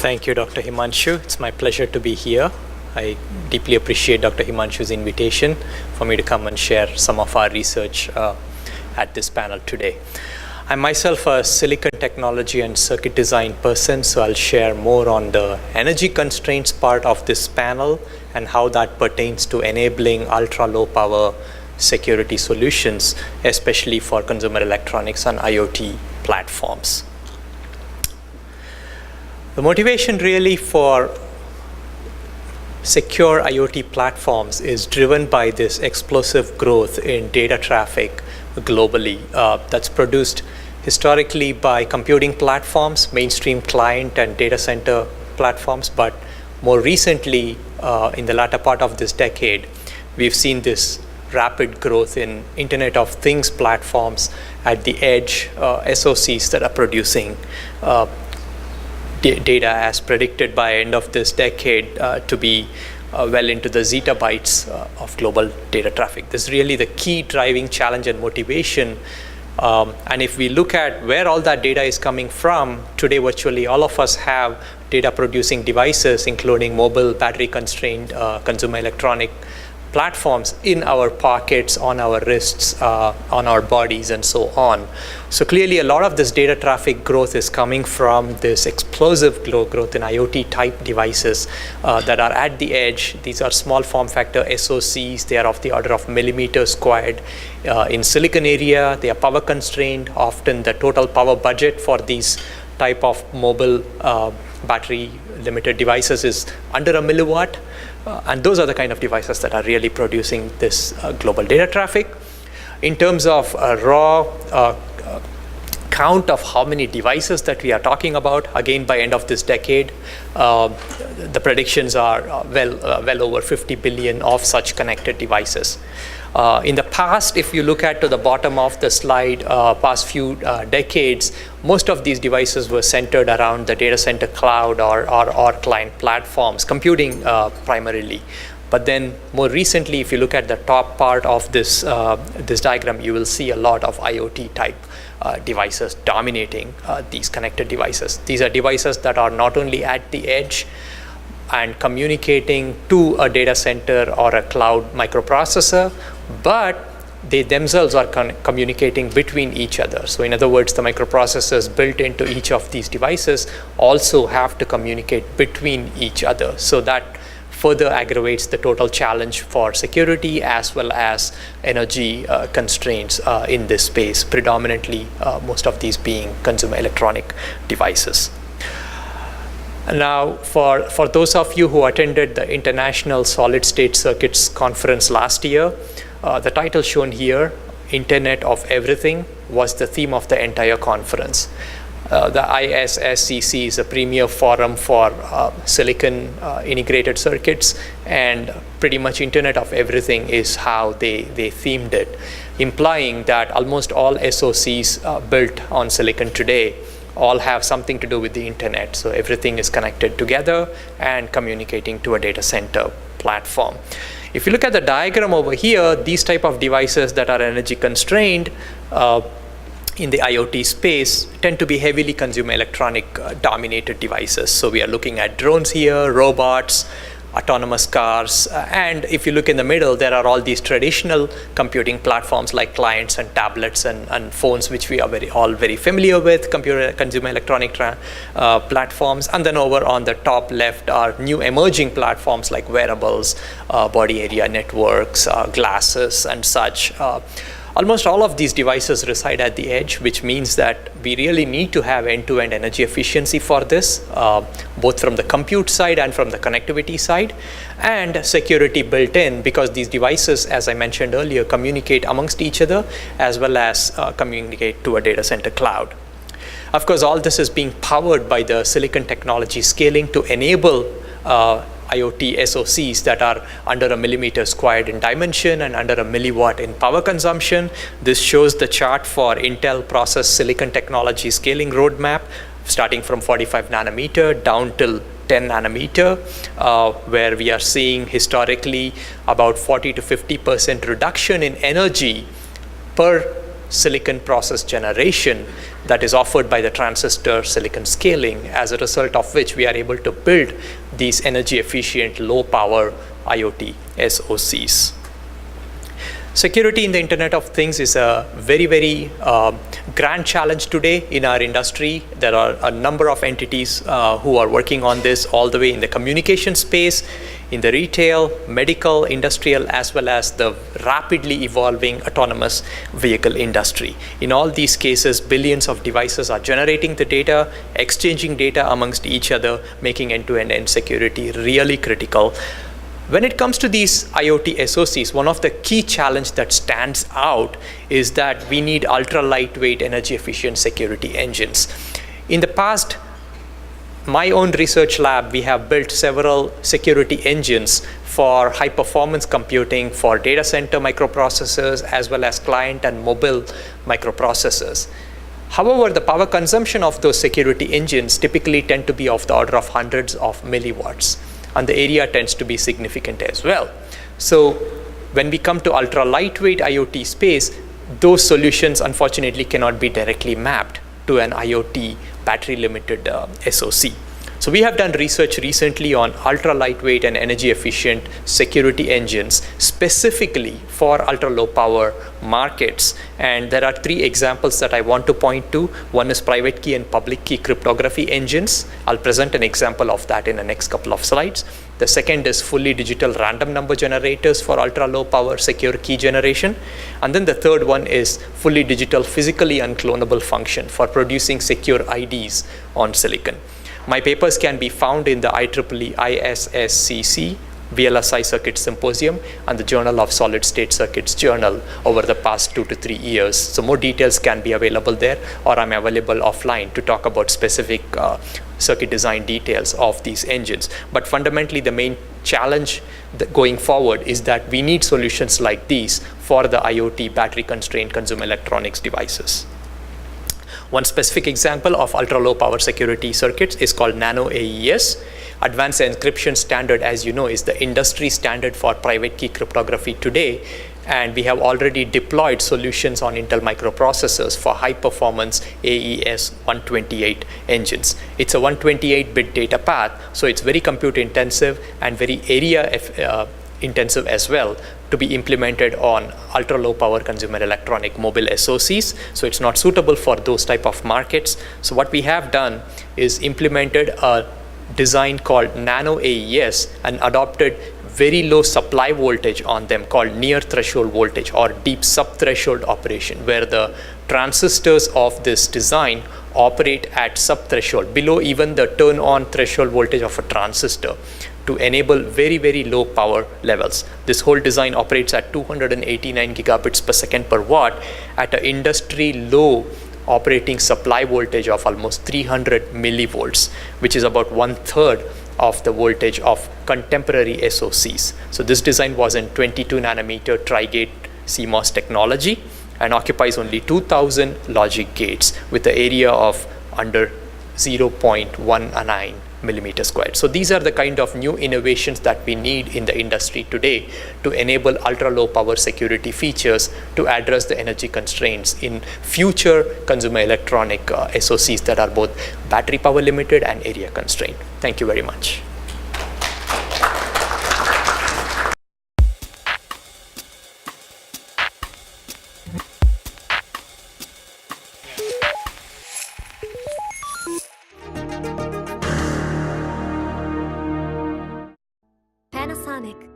Thank you, Dr. Himanshu. It's my pleasure to be here. I deeply appreciate Dr. Himanshu's invitation for me to come and share some of our research at this panel today. I'm myself a silicon technology and circuit design person, so I'll share more on the energy constraints part of this panel and how that pertains to enabling ultra-low power security solutions, especially for consumer electronics and IoT platforms. The motivation really for secure IoT platforms is driven by this explosive growth in data traffic globally that's produced historically by computing platforms, mainstream client and data center platforms, but more recently, in the latter part of this decade, we've seen this rapid growth in Internet of Things platforms at the edge, SoCs that are producing data as predicted by end of this decade to be well into the zettabytes of global data traffic. This is really the key driving challenge and motivation. And if we look at where all that data is coming from, today virtually all of us have data producing devices, including mobile battery constrained consumer electronic platforms in our pockets, on our wrists, on our bodies, and so on. So clearly a lot of this data traffic growth is coming from this explosive growth in IoT type devices that are at the edge. These are small form factor SoCs. They are of the order of millimeters squared in silicon area. They are power constrained. Often the total power budget for these type of mobile battery limited devices is under a milliwatt. And those are the kind of devices that are really producing this global data traffic. In terms of raw count of how many devices that we are talking about, again, by end of this decade, the predictions are well over 50 billion of such connected devices. In the past, if you look at to the bottom of the slide, past few decades, most of these devices were centered around the data center cloud or client platforms, computing primarily. But then more recently, if you look at the top part of this diagram, you will see a lot of IoT type devices dominating these connected devices. These are devices that are not only at the edge and communicating to a data center or a cloud microprocessor, but they themselves are communicating between each other. So in other words, the microprocessors built into each of these devices also have to communicate between each other. So that further aggravates the total challenge for security as well as energy constraints in this space, predominantly most of these being consumer electronic devices. Now, for those of you who attended the International Solid State Circuits Conference last year, the title shown here, Internet of Everything, was the theme of the entire conference. The ISSCC is a premier forum for silicon integrated circuits, and pretty much Internet of Everything is how they themed it, implying that almost all SoCs built on silicon today all have something to do with the internet. So everything is connected together and communicating to a data center platform. If you look at the diagram over here, these type of devices that are energy constrained in the IoT space tend to be heavily consumer electronic dominated devices. So we are looking at drones here, robots, autonomous cars, and if you look in the middle, there are all these traditional computing platforms like clients and tablets and phones, which we are all very familiar with, consumer electronic platforms. And then over on the top left are new emerging platforms like wearables, body area networks, glasses, and such. Almost all of these devices reside at the edge, which means that we really need to have end-to-end energy efficiency for this, both from the compute side and from the connectivity side, and security built in, because these devices, as I mentioned earlier, communicate amongst each other as well as communicate to a data center cloud. Of course, all this is being powered by the silicon technology scaling to enable IoT SoCs that are under a millimeter squared in dimension and under a milliwatt in power consumption. This shows the chart for Intel process silicon technology scaling roadmap starting from 45 nanometer down till 10 nanometer, where we are seeing historically about 40 to 50% reduction in energy per silicon process generation that is offered by the transistor silicon scaling, as a result of which we are able to build these energy efficient, low power IoT SoCs. Security in the Internet of Things is a very, very grand challenge today in our industry. There are a number of entities who are working on this, all the way in the communication space, in the retail, medical, industrial, as well as the rapidly evolving autonomous vehicle industry. In all these cases, billions of devices are generating the data, exchanging data amongst each other, making end-to-end security really critical. When it comes to these IoT SoCs, one of the key challenges that stands out is that we need ultra lightweight, energy efficient security engines. In the past, my own research lab, we have built several security engines for high performance computing, for data center microprocessors, as well as client and mobile microprocessors. However, the power consumption of those security engines typically tend to be of the order of hundreds of milliwatts, and the area tends to be significant as well. So when we come to ultra lightweight IoT space, those solutions unfortunately cannot be directly mapped to an IoT battery limited SoC. So we have done research recently on ultra lightweight and energy efficient security engines specifically for ultra low power markets. And there are three examples that I want to point to. One is private key and public key cryptography engines. I'll present an example of that in the next couple of slides. The second is fully digital random number generators for ultra low power secure key generation. And then the third one is fully digital physically unclonable function for producing secure IDs on silicon. My papers can be found in the IEEE ISSCC VLSI Circuit Symposium and the Journal of Solid State Circuits Journal over the past 2 to 3 years. So more details can be available there, or I'm available offline to talk about specific circuit design details of these engines. But fundamentally, the main challenge going forward is that we need solutions like these for the IoT battery constrained consumer electronics devices. One specific example of ultra low power security circuits is called Nano AES. Advanced encryption standard, as you know, is the industry standard for private key cryptography today. And we have already deployed solutions on Intel microprocessors for high performance AES 128 engines. It's a 128-bit data path, so it's very compute intensive and very area intensive as well to be implemented on ultra low power consumer electronic mobile SoCs. So it's not suitable for those type of markets. So what we have done is implemented a design called Nano AES and adopted very low supply voltage on them called near threshold voltage or deep sub-threshold operation, where the transistors of this design operate at sub-threshold, below even the turn-on threshold voltage of a transistor, to enable very, very low power levels. This whole design operates at 289 gigabits per second per watt at an industry low operating supply voltage of almost 300 millivolts, which is about 1/3 of the voltage of contemporary SoCs. So this design was in 22 nanometer tri-gate CMOS technology and occupies only 2000 logic gates with the area of under 0.19 millimeter squared. So these are the kind of new innovations that we need in the industry today to enable ultra low power security features to address the energy constraints in future consumer electronic SoCs that are both battery power limited and area constrained. Thank you very much. Panasonic.